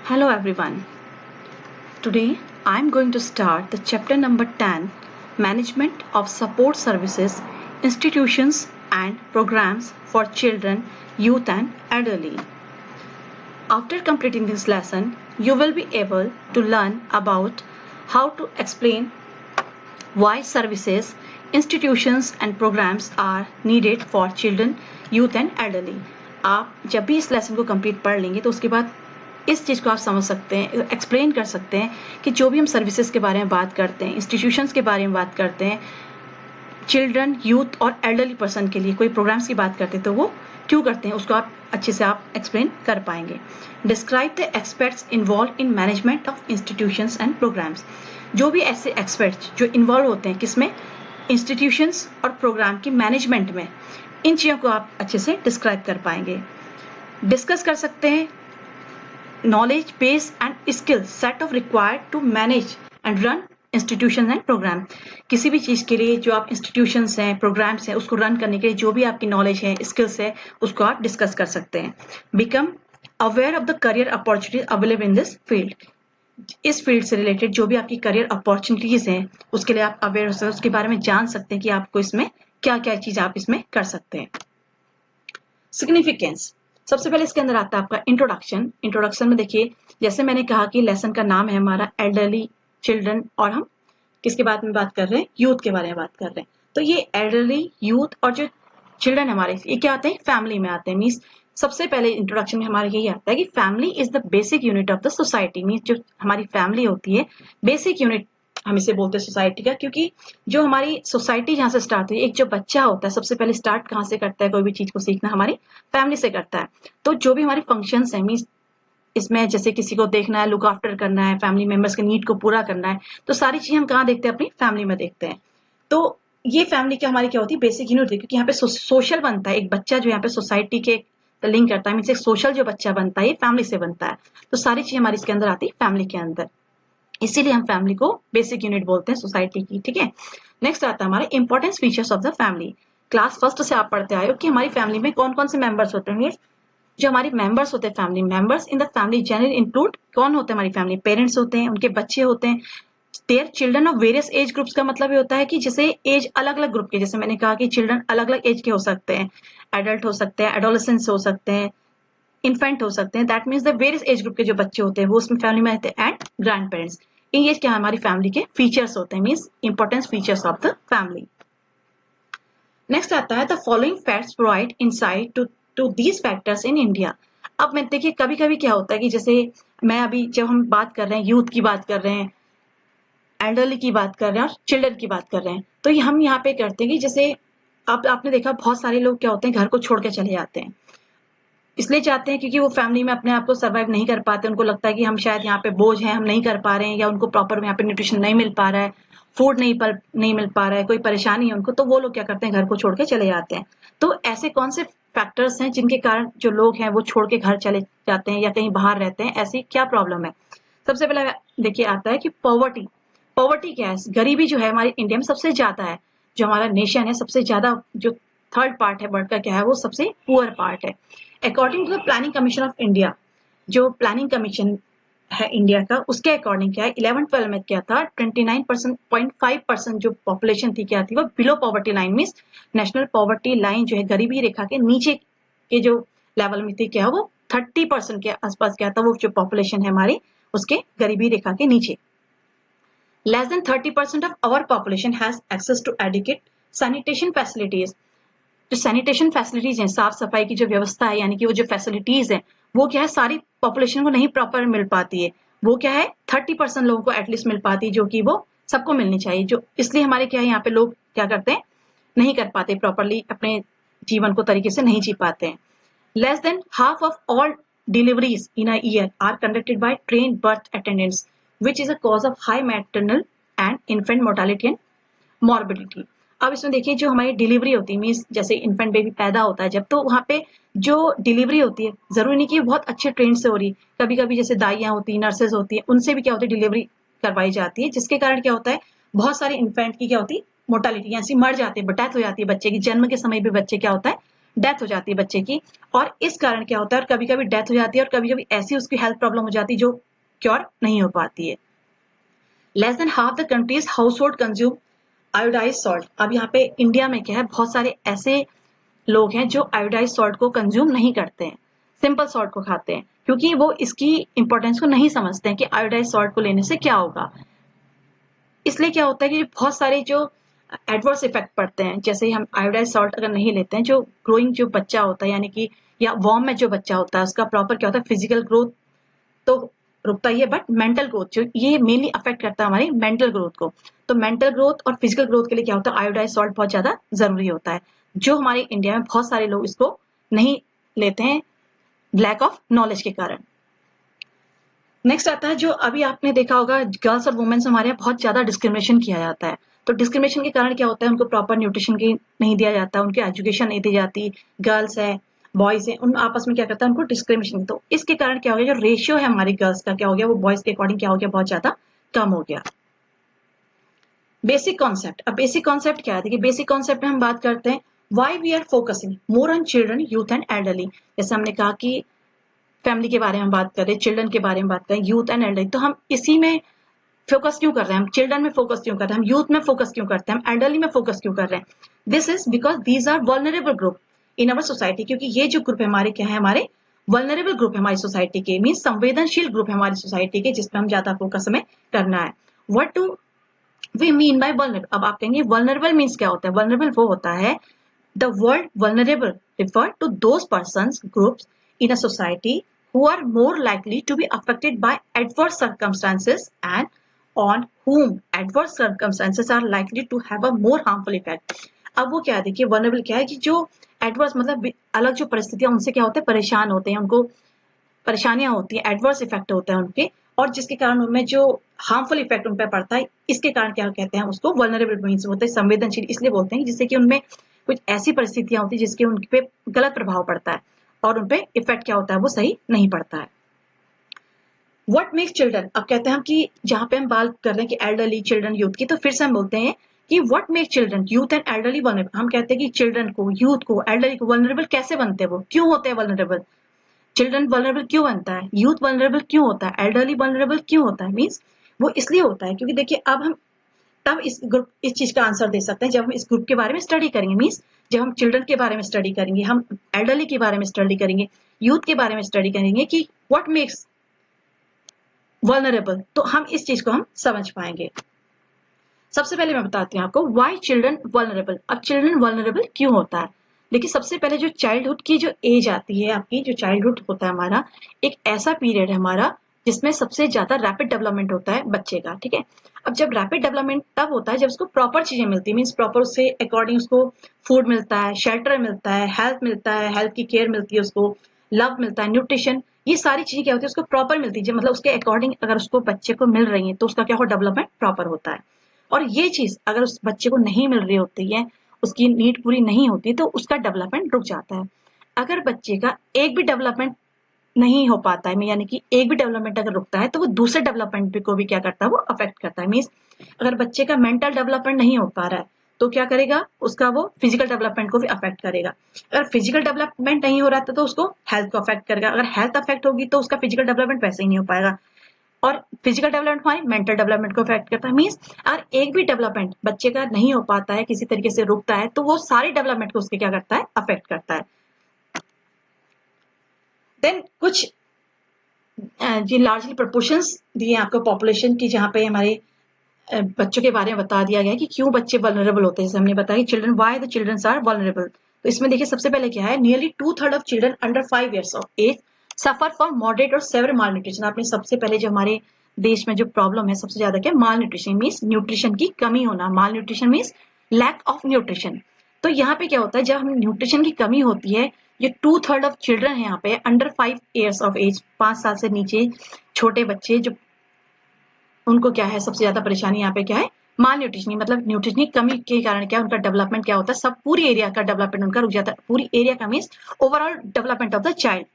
Hello everyone. Today I am going to start the chapter number 10, Management of Support Services, Institutions and Programs for Children, Youth and Elderly. After completing this lesson, you will be able to learn about how to explain why services, institutions and programs are needed for children, youth and elderly. आप जब भी इस lesson को complete पढ़ लेंगे तो उसके बाद इस चीज़ को आप समझ सकते हैं, एक्सप्लेन कर सकते हैं कि जो भी हम सर्विसेज के बारे में बात करते हैं, इंस्टीट्यूशंस के बारे में बात करते हैं, चिल्ड्रन, यूथ और एल्डरली पर्सन के लिए कोई प्रोग्राम्स की बात करते हैं तो वो क्यों करते हैं, उसको आप अच्छे से आप एक्सप्लेन कर पाएंगे. Describe the experts involve in management of institutions and programs. जो भी ऐसे एक्सपर्ट्स जो इन्वॉल्व होते हैं किसमें, इंस्टीट्यूशंस और प्रोग्राम की मैनेजमेंट में, इन चीज़ों को आप अच्छे से डिस्क्राइब कर पाएंगे. डिस्कस कर सकते हैं knowledge base and skill set of required to manage and run institutions and program. किसी भी चीज़ के लिए जो आप institutions हैं, programs हैं, उसको run करने के लिए जो भी आपकी knowledge है, skills है, उसको आप discuss कर सकते हैं. Become aware of the career opportunities available in this field. इस फील्ड से रिलेटेड जो भी आपकी करियर अपॉर्चुनिटीज हैं उसके लिए आप अवेयर हो सकते हैं, उसके बारे में जान सकते हैं कि आपको इसमें क्या क्या चीज आप इसमें कर सकते हैं. सिग्निफिकेंस. सबसे पहले इसके अंदर आता है आपका इंट्रोडक्शन. इंट्रोडक्शन में देखिए, जैसे मैंने कहा कि लेसन का नाम है हमारा एल्डरली चिल्ड्रन, और हम किसके बारे में बात कर रहे हैं, यूथ के बारे में बात कर रहे हैं. तो ये एल्डरली, यूथ और जो चिल्ड्रन हमारे, ये क्या आते हैं, फैमिली में आते हैं. मीन्स सबसे पहले इंट्रोडक्शन में हमारा यही आता है कि family is the basic unit of the society. Means जो हमारी फैमिली होती है, बेसिक यूनिट हम इसे बोलते हैं सोसाइटी का, क्योंकि जो हमारी सोसाइटी जहाँ से स्टार्ट हुई, एक जो बच्चा होता है सबसे पहले स्टार्ट कहाँ से करता है, कोई भी चीज को सीखना हमारी फैमिली से करता है. तो जो भी हमारी फंक्शंस हैं, मीन्स इसमें जैसे किसी को देखना है, लुक आफ्टर करना है, फैमिली मेंबर्स के नीड को पूरा करना है, तो सारी चीजें हम कहाँ देखते हैं, अपनी फैमिली में देखते हैं. तो ये फैमिली क्या हमारी क्या होती है, बेसिक यूनिट होती है, क्योंकि यहाँ पे सोशल बनता है. एक बच्चा जो यहाँ पे सोसाइटी के लिंक करता है, मीन्स एक सोशल जो बच्चा बनता है ये फैमिली से बनता है. तो सारी चीजें हमारी इसके अंदर आती है फैमिली के अंदर, इसीलिए हम फैमिली को बेसिक यूनिट बोलते हैं सोसाइटी की. ठीक है. नेक्स्ट आता है हमारे important features of the family. Class first से आप पढ़ते आए हो कि हमारी फैमिली में कौन कौन से मेंबर्स होते हैं. जो हमारे मेंबर्स होते हैं, family members in the family general include, कौन होते हैं हमारी फैमिली, पेरेंट्स होते हैं, उनके बच्चे होते हैं, their children of various age groups. का मतलब ये होता है कि जैसे एज अलग अलग ग्रुप के, जैसे मैंने कहा कि चिल्ड्रन अलग अलग एज के हो सकते हैं, एडल्ट हो सकते हैं, एडोलेसेंस हो सकते हैं, इन्फेंट हो सकते हैं. That means the various age group के जो बच्चे होते हैं वो उसमें फैमिली में रहते हैं, एंड ग्रैंड पेरेंट्स. ये क्या हमारी फैमिली के फीचर्स होते हैं, means important features of the family. Next आता है the following facts provide insight to these factors in India. अब मैं देखिए, कभी कभी क्या होता है कि जैसे मैं अभी जब हम बात कर रहे हैं, यूथ की बात कर रहे हैं, एल्डरली की बात कर रहे हैं और चिल्ड्रन की बात कर रहे हैं, तो ये हम यहाँ पे करते हैं कि जैसे आपने देखा बहुत सारे लोग क्या होते हैं, घर को छोड़ के चले जाते हैं. इसलिए चाहते हैं क्योंकि वो फैमिली में अपने आप को सर्वाइव नहीं कर पाते. उनको लगता है कि हम शायद यहाँ पे बोझ हैं, हम नहीं कर पा रहे हैं, या उनको प्रॉपर यहाँ पे न्यूट्रिशन नहीं मिल पा रहा है, फूड नहीं मिल पा रहा है, कोई परेशानी है उनको, तो वो लोग क्या करते हैं, घर को छोड़ के चले जाते हैं. तो ऐसे कौन से फैक्टर्स हैं जिनके कारण जो लोग हैं वो छोड़ के घर चले जाते हैं या कहीं बाहर रहते हैं, ऐसी क्या प्रॉब्लम है. सबसे पहले देखिए आता है कि पॉवर्टी. पॉवर्टी क्या है, गरीबी जो है हमारी इंडिया में सबसे ज्यादा है. जो हमारा नेशन है सबसे ज्यादा, जो थर्ड पार्ट है वर्ल्ड का क्या है, वो सबसे पुअर पार्ट है. According to the planning commission of India, जो प्लानिंग कमीशन है इंडिया का, उसके अकॉर्डिंग क्या है, 11-12 में क्या था, 29.5% जो पॉपुलेशन थी क्या थी, वो below poverty line, means national poverty line जो है, गरीबी रेखा के नीचे के जो लेवल में थी क्या, वो 30% के आसपास क्या था, वो जो पॉपुलेशन है हमारी उसके गरीबी रेखा के नीचे. Less than 30% of our population has access to adequate sanitation facilities. जो सैनिटेशन फैसिलिटीज हैं, साफ सफाई की जो व्यवस्था है, यानी कि वो जो फैसिलिटीज है, वो क्या है, सारी पॉपुलेशन को नहीं प्रॉपर मिल पाती है. वो क्या है, 30% लोगों को एटलीस्ट मिल पाती है, जो कि वो सबको मिलनी चाहिए. जो इसलिए हमारे क्या है, यहाँ पे लोग क्या करते हैं, नहीं कर पाते प्रॉपरली, अपने जीवन को तरीके से नहीं जी पाते हैं. Less than half of all deliveries in a year are conducted by train birth attendants, which is a cause of high maternal and infant mortality and morbidity. अब इसमें देखिए, जो हमारी डिलीवरी होती है, मीन्स जैसे इन्फेंट बेबी पैदा होता है जब, तो वहाँ पे जो डिलीवरी होती है, जरूरी नहीं कि बहुत अच्छे ट्रेन से हो रही, कभी कभी जैसे दाइयाँ होती है, नर्सेज होती है, उनसे भी क्या होती है, डिलीवरी करवाई जाती है, जिसके कारण क्या होता है, बहुत सारे इन्फेंट की क्या होती है, मोर्टालिटी, ऐसी मर जाते हैं, डेथ हो जाती है बच्चे की. जन्म के समय भी बच्चे क्या होता है, डेथ हो जाती है बच्चे की। और इस कारण क्या होता है, और कभी कभी डेथ हो जाती है और कभी कभी ऐसी उसकी हेल्थ प्रॉब्लम हो जाती है जो क्योर नहीं हो पाती है। Less than half the countries house hold consume iodise salt. अब यहाँ पे इंडिया में क्या है, बहुत सारे ऐसे लोग हैं जो आयोडाइज सॉल्ट को कंज्यूम नहीं करते हैं, सिंपल सॉल्ट को खाते हैं, क्योंकि वो इसकी इंपॉर्टेंस को नहीं समझते हैं कि आयोडाइज सॉल्ट को लेने से क्या होगा। इसलिए क्या होता है कि बहुत सारे जो एडवर्स इफेक्ट पड़ते हैं, जैसे हम आयोडाइज सॉल्ट अगर नहीं लेते हैं, जो ग्रोइंग जो बच्चा होता है यानी कि या वॉर्म में जो बच्चा होता है उसका प्रॉपर क्या होता है, फिजिकल ग्रोथ तो रुकता ही है, बट मेंटल ग्रोथ जो ये मेनली अफेक्ट करता है हमारी मेंटल ग्रोथ को। तो मेंटल ग्रोथ और फिजिकल ग्रोथ के लिए क्या होता है, आयोडाइज सॉल्ट बहुत ज्यादा जरूरी होता है, जो हमारे इंडिया में बहुत सारे लोग इसको नहीं लेते हैं लैक ऑफ नॉलेज के कारण। नेक्स्ट आता है जो अभी आपने देखा होगा, गर्ल्स और वुमेन्स हमारे यहाँ बहुत ज्यादा डिस्क्रिमिनेशन किया जाता है। तो डिस्क्रिमिनेशन के कारण क्या होता है, उनको प्रॉपर न्यूट्रिशन की नहीं दिया जाता, उनकी एजुकेशन नहीं दी जाती, गर्ल्स है बॉयज है उन आपस में क्या करता है उनको डिस्क्रिमिनेशन। तो इसके कारण क्या हो गया, जो रेशियो है हमारी गर्ल्स का क्या हो गया, वो बॉयज के अकॉर्डिंग क्या हो गया, बहुत ज्यादा कम हो गया। बेसिक कॉन्सेप्ट, अब बेसिक कॉन्सेप्ट क्या है, देखिए बेसिक कॉन्सेप्ट में हम बात करते हैं why we are focusing more on children youth and elderly. जैसे हमने कहा कि फैमिली के बारे में बात करें, चिल्ड्रन के बारे में बात करें, यूथ एंड एल्डरली, तो हम इसी में फोकस क्यों कर रहे हैं, हम चिल्ड्रन में फोकस क्यों कर रहे हैं, हम यूथ में फोकस क्यों करते हैं, हम एल्डरली में फोकस क्यों कर रहे हैं। This is because these are vulnerable group in our society, क्योंकि ये जो ग्रुप है हमारे क्या है, हमारे वल्नरेबल ग्रुप है हमारी सोसाइटी के, मीन संवेदनशील ग्रुप है हमारी सोसाइटी के, जिसमें हम ज्यादा फोकस हमें करना है। What do we mean by vulnerable. अब आप कहेंगे वल्नरेबल मीन्स क्या होता है, वल्नरेबल वो होता है the word vulnerable refer to those persons groups in a society who are more likely to be affected by adverse circumstances and on whom adverse circumstances are likely to have a more harmful effect। अब वो क्या है, देखिए vulnerable क्या है कि जो adverse मतलब अलग जो परिस्थितियां उनसे क्या होते हैं, परेशान होते हैं, उनको परेशानियां होती है, एडवर्स इफेक्ट होते हैं उनके, और जिसके कारण उनमें जो हार्मफुल इफेक्ट उन पर पड़ता है, इसके कारण क्या कहते हैं उसको वल्नरेबल मीन्स होते हैं संवेदनशील, इसलिए बोलते हैं जिससे कि उनमें कुछ ऐसी परिस्थितियां होती है जिसके उन पे गलत प्रभाव पड़ता है और उन पे इफेक्ट क्या होता है वो सही नहीं पड़ता है। व्हाट मेक्स चिल्ड्रन, अब कहते हैं हम कि जहां पे हम बात कर रहे हैं कि एल्डरली चिल्ड्रन यूथ की, तो फिर से हम बोलते हैं कि what make children youth and elderly vulnerable. हम कहते हैं कि चिल्ड्रन को, यूथ को, एल्डरली को वल्नरेबल कैसे बनते हैं, वो क्यों होते हैं वल्नरेबल, चिल्ड्रन वल्नरेबल क्यों बनता है, यूथ वल्नरेबल क्यों होता है, एल्डरली वल्नरेबल क्यों होता है, मीन्स वो इसलिए होता है क्योंकि देखिए अब हम तब इस चीज का आंसर दे सकते हैं जब हम इस ग्रुप के बारे में स्टडी करेंगे, मीन्स जब हम चिल्ड्रन के बारे में स्टडी करेंगे, हम एल्डरली के बारे में स्टडी करेंगे, यूथ के बारे में स्टडी करेंगे कि व्हाट मेक्स वल्नरेबल, तो हम इस चीज को हम समझ पाएंगे। सबसे पहले मैं बताती हूँ आपको व्हाई चिल्ड्रन वल्नरेबल। अब चिल्ड्रन वल्नरेबल क्यों होता है, देखिए सबसे पहले जो चाइल्डहुड की जो एज आती है आपकी, जो चाइल्डहुड होता है हमारा एक ऐसा पीरियड है हमारा जिसमें सबसे ज्यादा रैपिड डेवलपमेंट होता है बच्चे का, ठीक है। अब जब रैपिड डेवलपमेंट तब होता है जब उसको प्रॉपर चीजें मिलती है, मीन्स प्रॉपर उससे अकॉर्डिंग उसको फूड मिलता है, शेल्टर मिलता है, हेल्थ मिलता है, हेल्थ की केयर मिलती है उसको, लव मिलता है, न्यूट्रिशन, ये सारी चीजें क्या होती है उसको प्रॉपर मिलती है, मतलब उसके अकॉर्डिंग अगर उसको बच्चे को मिल रही है तो उसका क्या हो, डेवलपमेंट प्रॉपर होता है। और ये चीज अगर उस बच्चे को नहीं मिल रही होती है, उसकी नीड पूरी नहीं होती, तो उसका डेवलपमेंट रुक जाता है। अगर बच्चे का एक भी डेवलपमेंट नहीं हो पाता है, यानी कि एक भी डेवलपमेंट अगर रुकता है तो वो दूसरे डेवलपमेंट को भी क्या करता है, वो अफेक्ट करता है। मीन्स अगर बच्चे का मेंटल डेवलपमेंट नहीं हो पा रहा है तो क्या करेगा, उसका वो फिजिकल डेवलपमेंट को भी अफेक्ट करेगा। अगर फिजिकल डेवलपमेंट नहीं हो रहा था तो उसको हेल्थ को अफेक्ट करेगा, अगर हेल्थ अफेक्ट होगी तो उसका फिजिकल डेवलपमेंट वैसे ही नहीं हो पाएगा, और फिजिकल डेवलपमेंट हमारी मेंटल डेवलपमेंट को अफेक्ट करता है। मीन्स अगर एक भी डेवलपमेंट बच्चे का नहीं हो पाता है, किसी तरीके से रुकता है, तो वो सारी डेवलपमेंट को उसके क्या करता है, अफेक्ट करता है। देन कुछ जी लार्जली प्रोपोर्शंस दिए आपको पॉपुलेशन की, जहाँ पे हमारे बच्चों के बारे में बता दिया गया कि क्यों बच्चे वल्नरेबल होते हैं। जैसे हमने बताया कि children, why the children are vulnerable. तो इसमें देखिए सबसे पहले क्या है, nearly 2/3 of children under 5 years of age suffer from moderate और सेवर माल न्यूट्रिशन। आपने सबसे पहले जो हमारे देश में जो प्रॉब्लम है सबसे ज्यादा क्या, माल न्यूट्रिशन, मीन्स न्यूट्रिशन की कमी होना, malnutrition means lack of nutrition. तो यहाँ पे क्या होता है, जब हम न्यूट्रिशन की कमी होती है, ये 2/3 ऑफ चिल्ड्रन है यहाँ पे अंडर 5 years ऑफ एज, 5 साल से नीचे छोटे बच्चे जो, उनको क्या है सबसे ज्यादा परेशानी यहाँ पे क्या है, माल न्यूट्रिशन, मतलब न्यूट्रिशन की कमी के कारण क्या उनका डेवलपमेंट क्या होता है, सब पूरी एरिया का डेवलपमेंट उनका रुक जाता है। पूरी एरिया का means overall development of the child,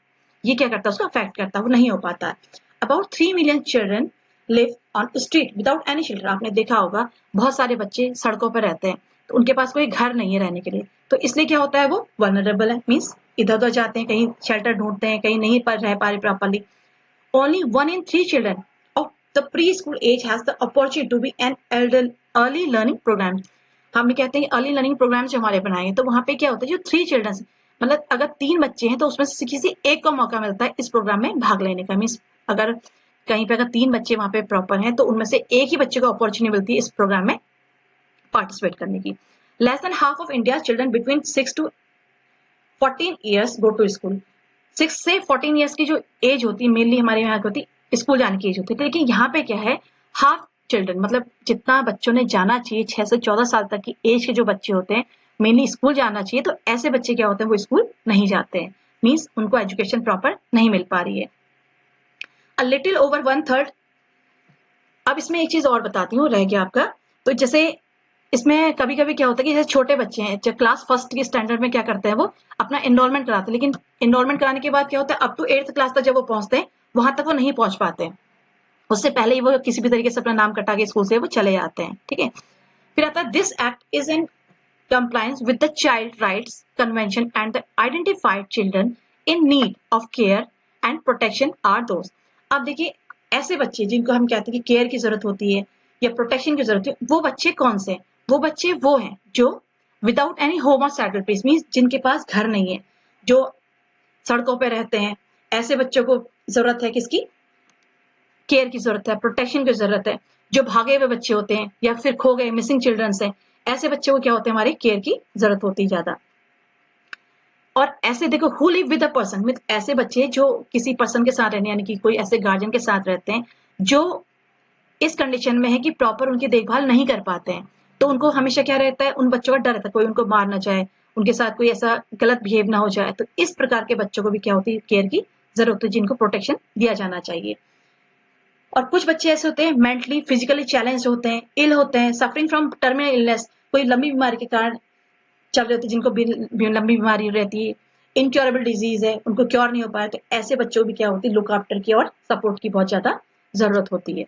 ये क्या करता है उसको अफेक्ट करता है, वो नहीं हो पाता है। About 3 million children live on street without any shelter. आपने देखा होगा बहुत सारे बच्चे सड़कों पर रहते हैं, तो उनके पास कोई घर नहीं है रहने के लिए, तो इसलिए क्या होता है, वो वल्नरेबल है, मीन्स इधर उधर जाते हैं, कहीं शेल्टर ढूंढते हैं, कहीं नहीं पर रह पा रहे properly. Only 1 in 3 children of the preschool age has the opportunity to be an early learning program. हम कहते हैं अर्ली लर्निंग प्रोग्राम जो हमारे बनाए हैं, तो वहां पे क्या होता है, जो 3 चिल्ड्रन, मतलब अगर 3 बच्चे हैं तो उसमें से किसी एक को मौका मिलता है इस प्रोग्राम में भाग लेने का। मीन्स अगर कहीं पे अगर 3 बच्चे वहां पे प्रॉपर हैं तो उनमें से एक ही बच्चे को अपॉर्चुनिटी मिलती है इस प्रोग्राम में पार्टिसिपेट करने की। Less than half of India children between 6 to 14 years go to school. 6 से 14 ईयर्स की जो एज होती है मेनली हमारे यहाँ होती है स्कूल जाने की एज होती है, लेकिन यहाँ पे क्या है, हाफ चिल्ड्रन, मतलब जितना बच्चों ने जाना चाहिए 6 से 14 साल तक की एज के जो बच्चे होते हैं मेनली स्कूल जाना चाहिए, तो ऐसे बच्चे क्या होते हैं, वो स्कूल नहीं जाते हैं, मीन्स उनको एजुकेशन प्रॉपर नहीं मिल पा रही है। A little over 1/3। अब इसमें एक चीज और बताती हूँ, रह गया आपका, तो जैसे इसमें कभी कभी क्या होता है कि जैसे छोटे बच्चे हैं, जब क्लास फर्स्ट के स्टैंडर्ड में क्या करते हैं, वो अपना एनरोलमेंट कराते हैं, लेकिन एनरोलमेंट कराने के बाद क्या होता है, अप टू 8th क्लास तक जब वो पहुंचते हैं वहां तक वो नहीं पहुंच पाते, उससे पहले ही वो किसी भी तरीके से अपना नाम कटा के स्कूल से वो चले जाते हैं, ठीक है। फिर आता है this act is in compliance with the Child Rights Convention and the identified children in need of care and protection are those। अब देखिए ऐसे बच्चे जिनको हम कहते हैं कि केयर की जरूरत होती है या प्रोटेक्शन की जरूरत है, वो बच्चे कौन से, वो बच्चे वो हैं जो विदाउट एनी होम और सैटल प्लेस, मीन्स जिनके पास घर नहीं है, जो सड़कों पे रहते हैं, ऐसे बच्चों को जरूरत है किसकी, केयर की जरूरत है, प्रोटेक्शन की जरूरत है। जो भागे हुए बच्चे होते हैं या फिर खो गए मिसिंग चिल्ड्रंस हैं, ऐसे बच्चों को क्या होते हैं, हमारे केयर की जरूरत होती है ज्यादा। और ऐसे देखो who live with a person, mean ऐसे बच्चे जो किसी पर्सन के साथ रहने, यानी कि कोई ऐसे गार्जियन के साथ रहते हैं जो इस कंडीशन में है कि प्रॉपर उनकी देखभाल नहीं कर पाते हैं, तो उनको हमेशा क्या रहता है, उन बच्चों का डर रहता है कोई उनको मार ना जाए, उनके साथ कोई ऐसा गलत बिहेव ना हो जाए, तो इस प्रकार के बच्चों को भी क्या होती है, केयर की जरूरत होती है, जिनको प्रोटेक्शन दिया जाना चाहिए। और कुछ बच्चे ऐसे होते हैं मेंटली फिजिकली चैलेंज होते हैं, इल होते हैं, सफरिंग फ्रॉम टर्मिनल इलनेस, कोई लंबी बीमारी के कारण चल रहे होते हैं, जिनको लंबी बीमारी रहती है, इनक्योरेबल डिजीज है, उनको क्योर नहीं हो पाया, तो ऐसे बच्चों भी क्या होती है, लुक आफ्टर की और सपोर्ट की बहुत ज्यादा जरूरत होती है।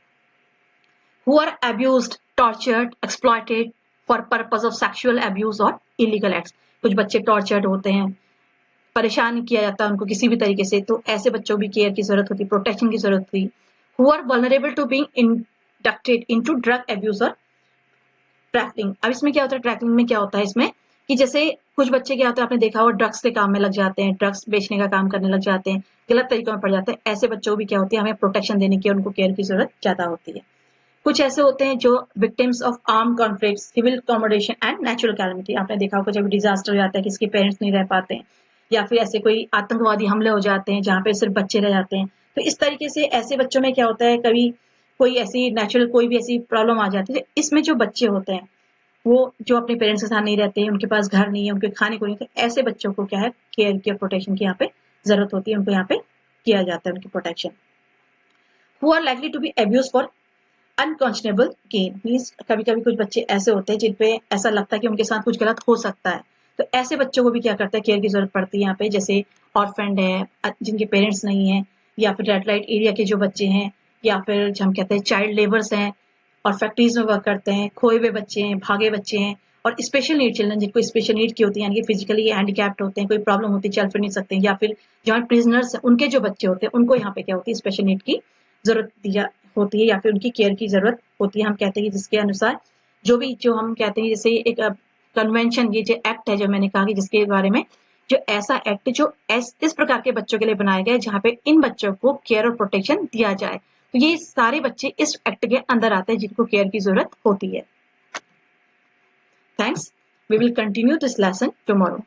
Who are abused, tortured, exploited for purpose of sexual abuse और इलीगल एक्ट्स। कुछ बच्चे टॉर्चर्ड होते हैं, परेशान किया जाता है उनको किसी भी तरीके से, तो ऐसे बच्चों भी केयर की जरूरत होती है, प्रोटेक्शन की जरूरत होती है। Who are vulnerable to being inducted into drug abuse और ट्रैफिकिंग। अब इसमें क्या होता है, ट्रैफिकिंग में क्या होता है इसमें कि जैसे कुछ बच्चे क्या होते हैं, आपने देखा हो ड्रग्स के काम में लग जाते हैं, ड्रग्स बेचने का काम करने लग जाते हैं, गलत तरीकों में पड़ जाते हैं, ऐसे बच्चों को भी क्या होती है, हमें प्रोटेक्शन देने की, उनको केयर की जरूरत ज्यादा होती है। कुछ ऐसे होते हैं जो victims of arm conflict, civil accommodation and natural calamity. आपने देखा होगा जब डिजास्टर हो जाता है, किसके पेरेंट्स नहीं रह पाते हैं, या फिर ऐसे कोई आतंकवादी हमले हो जाते हैं जहाँ पे सिर्फ बच्चे रह जाते हैं, तो इस तरीके से ऐसे बच्चों में क्या होता है, कभी कोई ऐसी नेचुरल कोई भी ऐसी प्रॉब्लम आ जाती है, इसमें जो बच्चे होते हैं वो जो अपने पेरेंट्स के साथ नहीं रहते हैं, उनके पास घर नहीं है, उनके खाने को नहीं, तो ऐसे बच्चों को क्या है, केयर की प्रोटेक्शन की यहाँ पे जरूरत होती है, उनको यहाँ पे किया जाता है उनकी protection. Who are likely to be abuse for unconscionable gain, means कभी कभी कुछ बच्चे ऐसे होते हैं जिनपे ऐसा लगता है कि उनके साथ कुछ गलत हो सकता है, तो ऐसे बच्चों को भी क्या करता है, केयर की जरूरत पड़ती है यहाँ पे। जैसे ऑर्फेंड है, जिनके पेरेंट्स नहीं है, या फिर रेड लाइट एरिया के जो बच्चे हैं, या फिर हम कहते हैं चाइल्ड लेबर्स हैं और फैक्ट्रीज में वर्क करते हैं, खोए हुए बच्चे हैं, भागे बच्चे हैं, और स्पेशल नीड चिल्ड्रन, जिनको स्पेशल नीड की होती है, यानी कि फिजिकली हैंडीकैप्ड होते हैं, कोई प्रॉब्लम होती है, चल फिर नहीं सकते, या फिर जो प्रिजनर्स हैं उनके जो बच्चे होते हैं, उनको यहाँ पे क्या होती है, स्पेशल नीड की जरूरत दिया होती है, या फिर उनकी केयर की जरूरत होती है। हम कहते हैं कि जिसके अनुसार जो हम कहते हैं, जैसे एक कन्वेंशन, ये जो एक्ट है जो मैंने कहा कि जिसके बारे में, जो ऐसा एक्ट जो इस प्रकार के बच्चों के लिए बनाया गया है जहाँ पे इन बच्चों को केयर और प्रोटेक्शन दिया जाए, तो ये सारे बच्चे इस एक्ट के अंदर आते हैं जिनको केयर की जरूरत होती है। Thanks, we will continue this lesson tomorrow.